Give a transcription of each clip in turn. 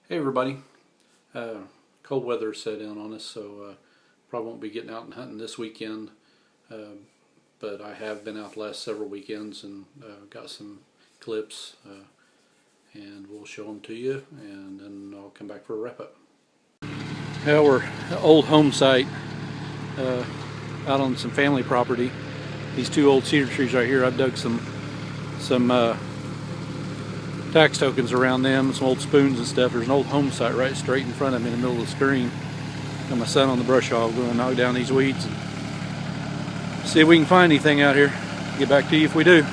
Hey everybody, cold weather set in on us, so probably won't be getting out and hunting this weekend, but I have been out the last several weekends and got some clips, and we'll show them to you, and then I'll come back for a wrap up. Well, we're an old home site out on some family property. These two old cedar trees right here, I've dug some tax tokens around them, some old spoons and stuff. There's an old home site right straight in front of me in the middle of the screen. Got my son on the brush hog going to knock down these weeds and see if we can find anything out here. Get back to you if we do.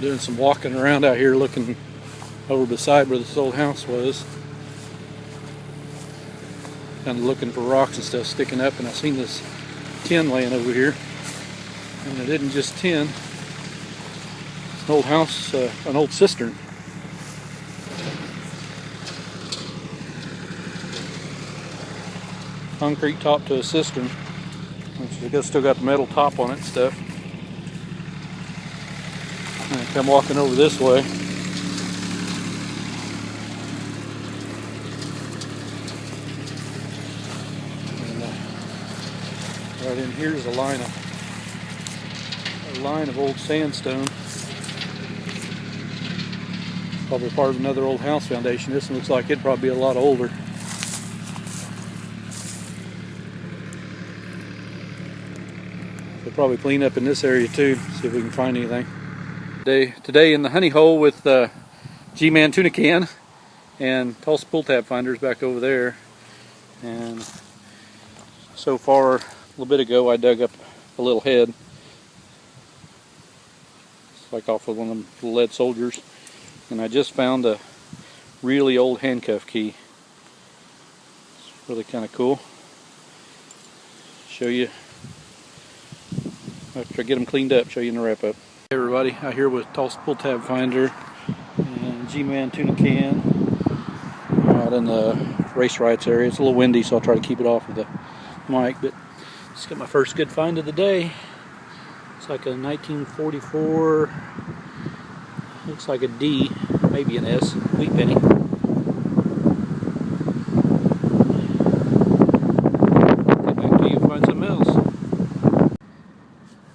Doing some walking around out here looking over beside where this old house was. Kind of looking for rocks and stuff sticking up, and I seen this tin laying over here. And it isn't just tin. An old house, an old cistern. Concrete top to a cistern, which I still got the metal top on it and stuff. And I come walking over this way. And, right in here is a line of old sandstone. Probably part of another old house foundation. This one looks like it'd probably be a lot older. We'll probably clean up in this area too, see if we can find anything. Today in the honey hole with G-Man tuna can and Tulsa pull tab finders back over there. And so far, a little bit ago, I dug up a little head. It's like off of one of them lead soldiers. And I just found a really old handcuff key. It's really kind of cool. Show you after I get them cleaned up. Show you in the wrap up. Hey everybody, out here with Tulsa pull tab finder and G-Man tuna can out in the race riots area. It's a little windy, so I'll try to keep it off of the mic. But just got my first good find of the day. It's like a 1944. Looks like a D, maybe an S, wheat penny. Get back to you and find something else.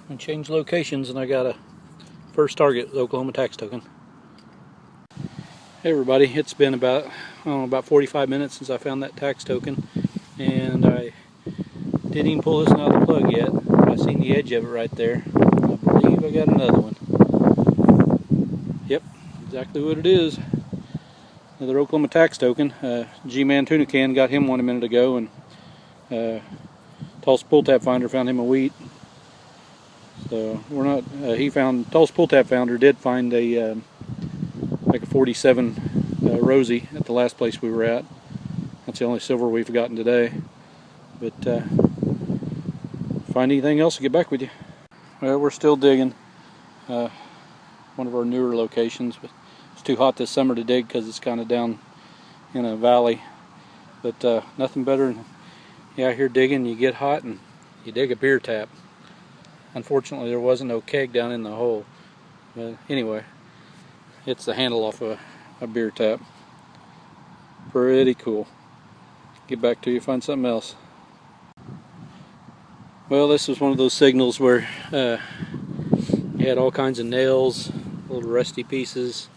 I changed locations and I got a first target with Oklahoma tax token. Hey everybody, it's been about 45 minutes since I found that tax token, and I didn't even pull this one out of the plug yet. I seen the edge of it right there. I believe I got another one. Yep, exactly what it is. Another Oklahoma tax token. G-Man tuna can got him one a minute ago, and Tulsa pull tab finder found him a wheat. So we're not. He found Tulsa pull tab finder did find a like a 47 Rosie at the last place we were at. That's the only silver we've gotten today. But find anything else, I'll get back with you. Well, we're still digging. One of our newer locations, but it's too hot this summer to dig because it's kind of down in a valley. But nothing better than out here digging. You get hot and you dig a beer tap. Unfortunately, there wasn't no keg down in the hole. But anyway, it's the handle off a beer tap. Pretty cool. Get back to you, find something else. Well, this was one of those signals where you had all kinds of nails, little rusty pieces.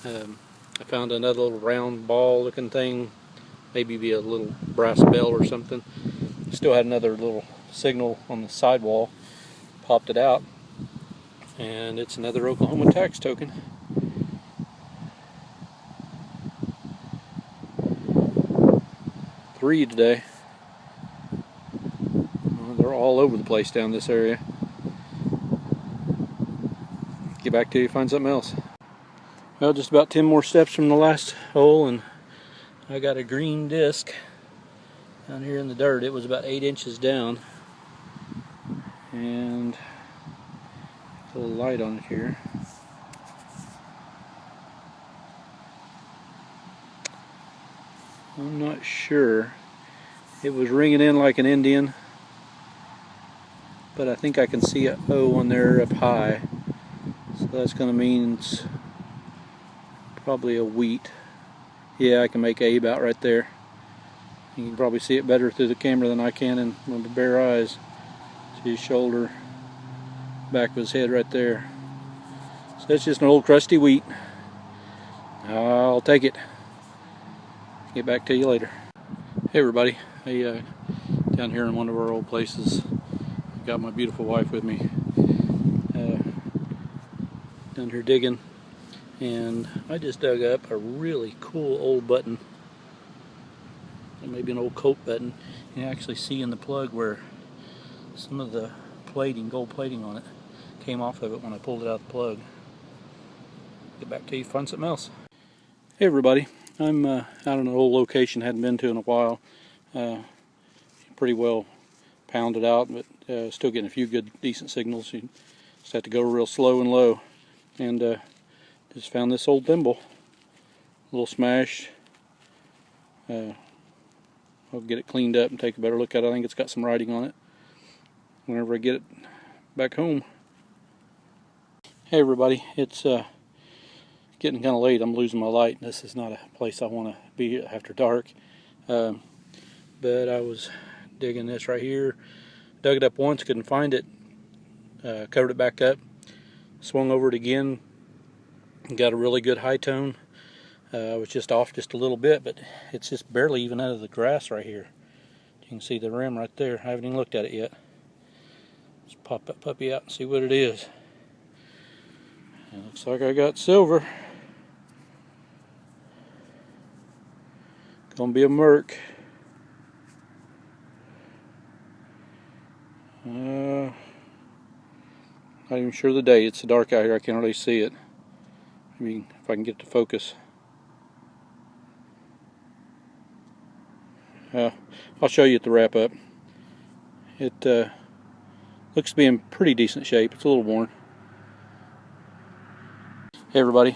I found another little round ball looking thing, maybe be a little brass bell or something. Still had another little signal on the sidewall. Popped it out, and it's another Oklahoma tax token. Three today. Well, they're all over the place down this area. Get back to you, find something else. Well, just about 10 more steps from the last hole, and I got a green disc down here in the dirt. It was about 8 inches down, and a little light on it here. I'm not sure. It was ringing in like an Indian, but I think I can see an O on there up high. So that's going to mean it's probably a wheat. Yeah, I can make A about right there. You can probably see it better through the camera than I can in with my bare eyes. See his shoulder, back of his head right there. So that's just an old crusty wheat. I'll take it. Get back to you later. Hey everybody, down here in one of our old places, I've got my beautiful wife with me. Down here digging, and I just dug up a really cool old button. Maybe an old Coke button. You can actually see in the plug where some of the plating, gold plating on it, came off of it when I pulled it out of the plug. Get back to you, find something else. Hey everybody, I'm out on an old location, hadn't been to in a while. Pretty well pounded out, but still getting a few good, decent signals. You just have to go real slow and low. And just found this old thimble, a little smashed. I'll get it cleaned up and take a better look at it. I think it's got some writing on it whenever I get it back home. Hey everybody, it's getting kind of late. I'm losing my light. This is not a place I want to be after dark. But I was digging this right here. Dug it up once, couldn't find it. Covered it back up. Swung over it again. Got a really good high tone. I was just off just a little bit, but it's just barely even out of the grass right here. You can see the rim right there. I haven't even looked at it yet. Let's pop that puppy out and see what it is. It looks like I got silver. Gonna be a Merc. Not even sure the day. It's dark out here. I can't really see it. Maybe if I can get it to focus. I'll show you at the wrap up. It looks to be in pretty decent shape. It's a little worn. Hey everybody,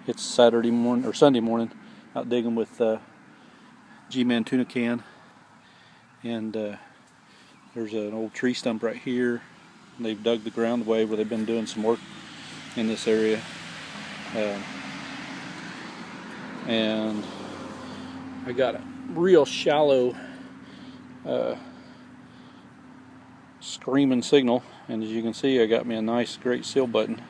it's Saturday morning or Sunday morning. Out digging with G-Man tuna can, and there's an old tree stump right here. They've dug the ground away where they've been doing some work in this area, and I got a real shallow screaming signal, and as you can see I got me a nice great seal button.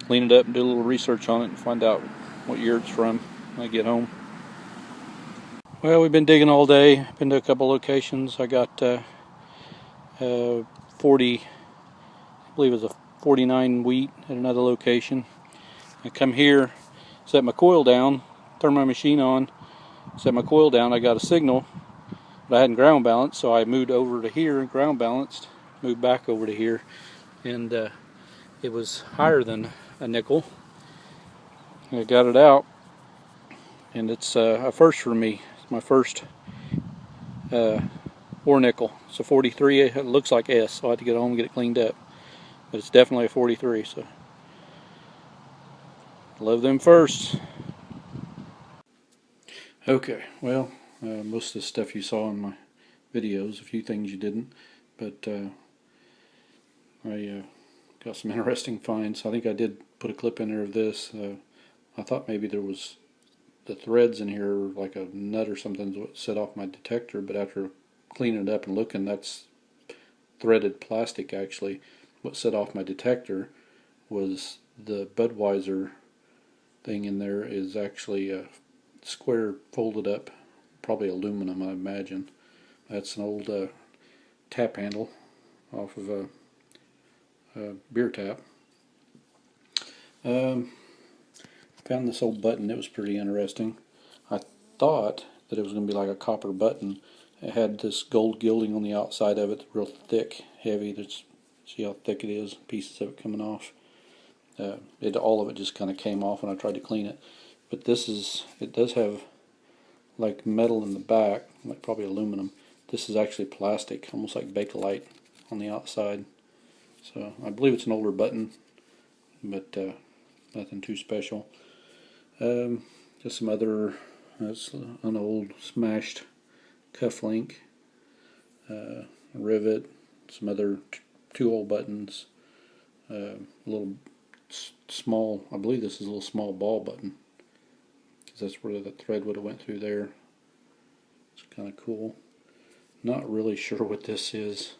Clean it up and do a little research on it and find out what year it's from when I get home. Well, we've been digging all day, been to a couple locations. I got 40, I believe it was a 49 wheat at another location. I come here, set my coil down, turn my machine on, set my coil down. I got a signal, but I hadn't ground balanced, so I moved over to here and ground balanced, moved back over to here, and it was higher than a nickel. I got it out, and it's a first for me. It's my first or nickel. It's a 43. It looks like S, so I have to get home and get it cleaned up. But it's definitely a 43. So love them firsts. Okay, well, most of the stuff you saw in my videos, a few things you didn't, but I got some interesting finds. I think I did put a clip in there of this. I thought maybe there was the threads in here, like a nut or something, that set off my detector, but after cleaning it up and looking, that's threaded plastic actually. What set off my detector was the Budweiser thing in there is actually a square folded up, probably aluminum I imagine. That's an old tap handle off of a beer tap. Found this old button. It was pretty interesting. I thought that it was going to be like a copper button. It had this gold gilding on the outside of it, real thick, heavy. See how thick it is, pieces of it coming off. All of it just kind of came off when I tried to clean it. But it does have like metal in the back, like probably aluminum. This is actually plastic, almost like Bakelite on the outside. So I believe it's an older button, but nothing too special. Just some other, that's an old smashed cuff link, a rivet, some other two old buttons, a little small, I believe this is a little small ball button, because that's where the thread would have went through there. It's kind of cool. Not really sure what this is.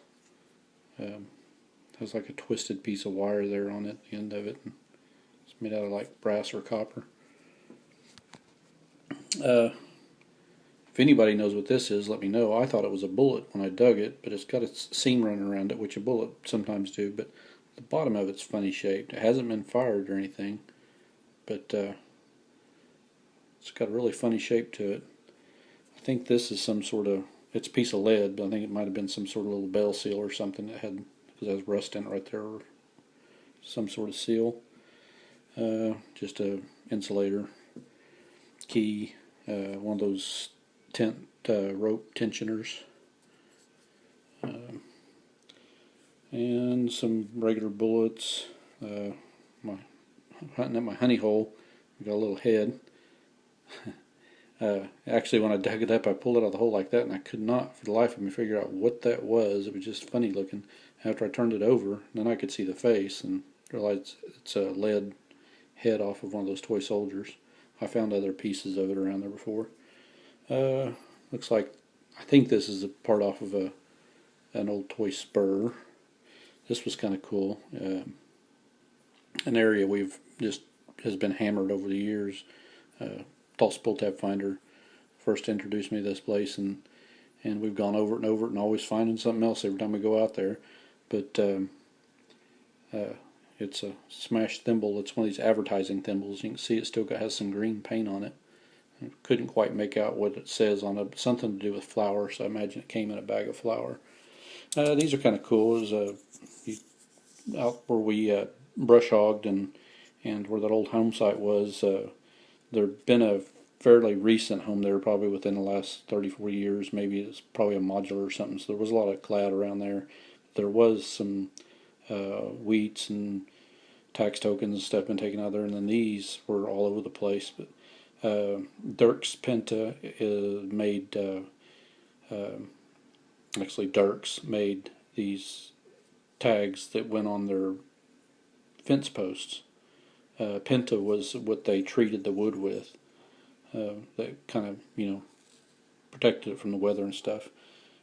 Has like a twisted piece of wire there on it, the end of it. It's made out of like brass or copper. If anybody knows what this is, let me know. I thought it was a bullet when I dug it, but it's got a seam running around it, which a bullet sometimes do, but the bottom of it's funny shaped. It hasn't been fired or anything, but it's got a really funny shape to it. I think this is some sort of, it's a piece of lead, but I think it might have been some sort of little bell seal or something that had, because it has rust in it right there, or some sort of seal. Just a insulator key, one of those rope tensioners, and some regular bullets. Hunting at my honey hole, I got a little head. Actually, when I dug it up, I pulled it out of the hole like that, and I could not for the life of me figure out what that was. It was just funny looking. After I turned it over, then I could see the face and realized it's a lead head off of one of those toy soldiers. I found other pieces of it around there before. Looks like, I think this is a part off of an old toy spur. This was kind of cool. An area we've just has been hammered over the years. Tulsa Pull Tab Finder first introduced me to this place, and we've gone over it and over it and always finding something else every time we go out there. But it's a smashed thimble. It's one of these advertising thimbles. You can see it still has some green paint on it. I couldn't quite make out what it says on it. Something to do with flour, so I imagine it came in a bag of flour. These are kind of cool. It was out where we brush hogged and where that old home site was. There had been a fairly recent home there, probably within the last 30-40 years. Maybe it's probably a modular or something, so there was a lot of clad around there. There was some wheats and tax tokens and stuff been taken out there, and then these were all over the place. But Dirk's Penta made, actually Dirk's made these tags that went on their fence posts. Penta was what they treated the wood with. That kind of, protected it from the weather and stuff.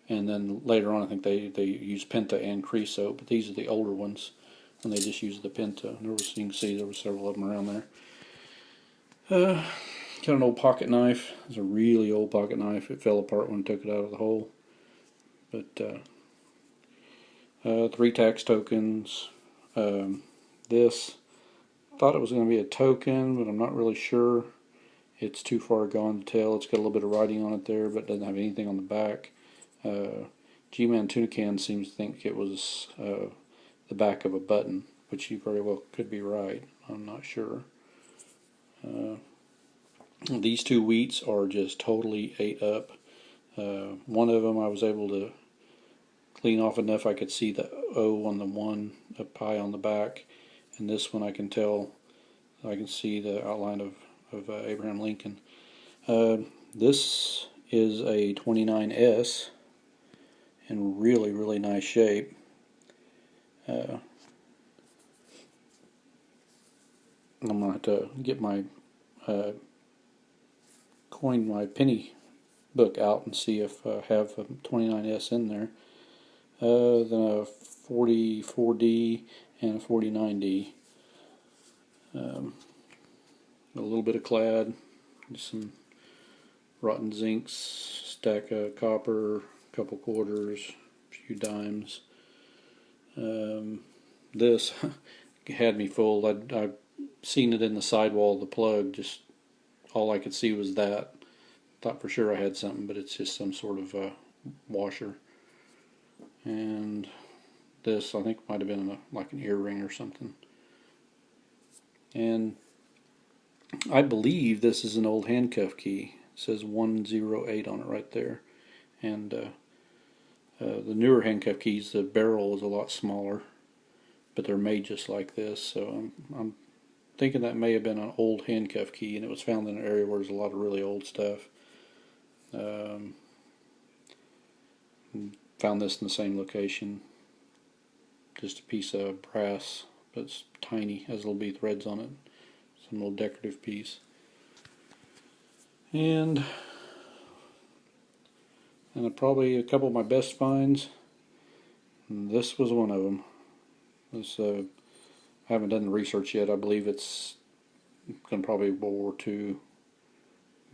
And then later on, I think they used Penta and creosote, but these are the older ones, and they just used the Penta. There was, you can see there were several of them around there. Got an old pocket knife. It's a really old pocket knife. It fell apart when I took it out of the hole. But 3 tax tokens. This, thought it was going to be a token, but I'm not really sure. It's too far gone to tell. It's got a little bit of writing on it there, but it doesn't have anything on the back. G-Man Tuna Can seems to think it was the back of a button, which you very well could be right. I'm not sure. These 2 wheats are just totally ate up. One of them I was able to clean off enough I could see the O on the one up high on the back, and this one I can tell, I can see the outline of Abraham Lincoln. This is a 29S in really, really nice shape. I'm going to have to get my my penny book out and see if I have a 29S in there. Then a 44D and a 49D. A little bit of clad, some rotten zincs, stack of copper, couple quarters, a few dimes. This had me fooled. I'd seen it in the sidewall of the plug. Just all I could see was that. Thought for sure I had something, but it's just some sort of washer. And this, I think, might have been like an earring or something. And I believe this is an old handcuff key. It says 108 on it right there. And the newer handcuff keys, the barrel is a lot smaller, but they're made just like this. So I'm thinking that may have been an old handcuff key, and it was found in an area where there's a lot of really old stuff. Found this in the same location. Just a piece of brass, It's tiny, has little bitty threads on it. Some little decorative piece. And probably a couple of my best finds. And this was one of them. This I haven't done the research yet. I believe it's going to probably be World War II,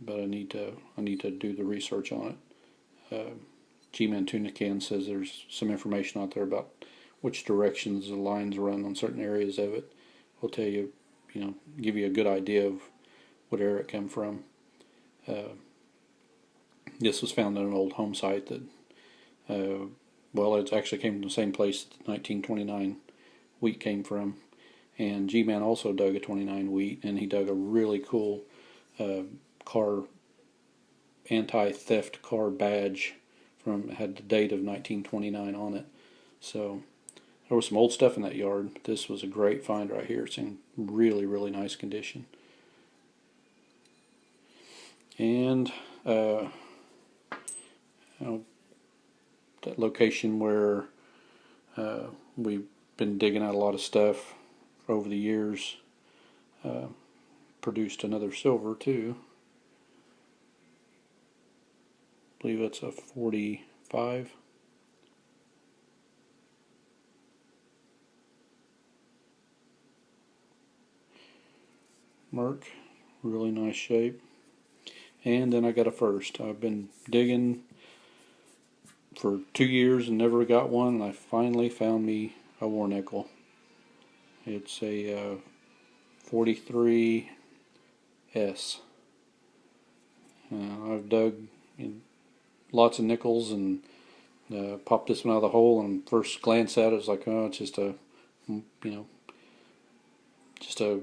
but I need to do the research on it. G-Man Tuna Can says there's some information out there about which directions the lines run on certain areas of it. Will tell you, give you a good idea of what area it came from. This was found in an old home site that, well, it actually came from the same place that the 1929 wheat came from. And G-Man also dug a 29 wheat, and he dug a really cool car, anti-theft car badge had the date of 1929 on it. So there was some old stuff in that yard. This was a great find right here. It's in really, really nice condition. And that location where we've been digging out a lot of stuff over the years produced another silver too. I believe it's a 45. Mark, really nice shape. And then I got a first. I've been digging for 2 years and never got one, and I finally found me a war nickel. It's a 43S. I've dug in lots of nickels and popped this one out of the hole, and first glance at it was like, oh, it's just a, just a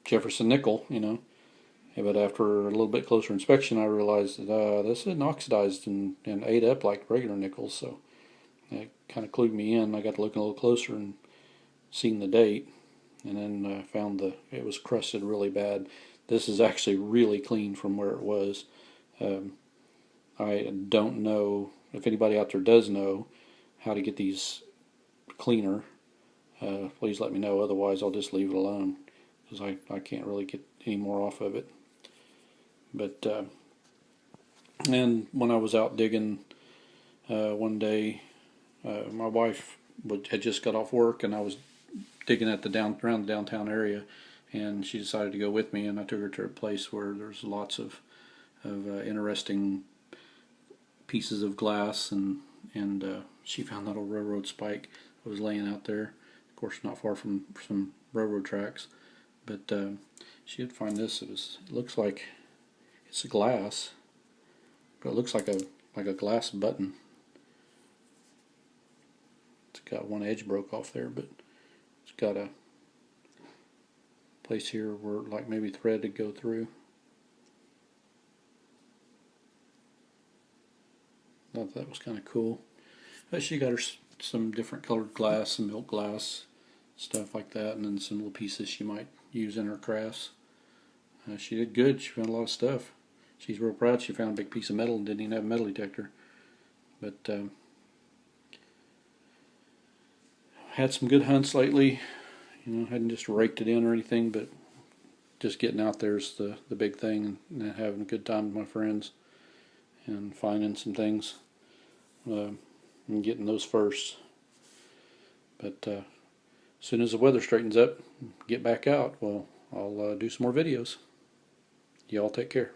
Jefferson nickel, But after a little bit closer inspection, I realized that this isn't oxidized and ate up like regular nickels, so it kind of clued me in. I got to look a little closer and seen the date, and then found it was crusted really bad. This is actually really clean from where it was. I don't know if anybody out there does know how to get these cleaner. Please let me know, otherwise I'll just leave it alone, because I can't really get any more off of it. But and when I was out digging one day, my wife had just got off work, and I was digging at around the downtown area, and she decided to go with me, and I took her to a place where there's lots of interesting pieces of glass, and she found that old railroad spike that was laying out there. Of course, not far from some railroad tracks, but she did find this. It looks like it's a glass, but it looks like a glass button. It's got one edge broke off there, but it's got a place here where like maybe thread to go through. Thought that was kind of cool. But she got her some different colored glass, some milk glass, stuff like that, and then some little pieces she might use in her crafts. She did good. She found a lot of stuff. She's real proud. She found a big piece of metal and didn't even have a metal detector. But had some good hunts lately. Hadn't just raked it in or anything, but just getting out there is the big thing, and having a good time with my friends and finding some things and getting those first. But as soon as the weather straightens up, get back out, well, I'll do some more videos. Y'all take care.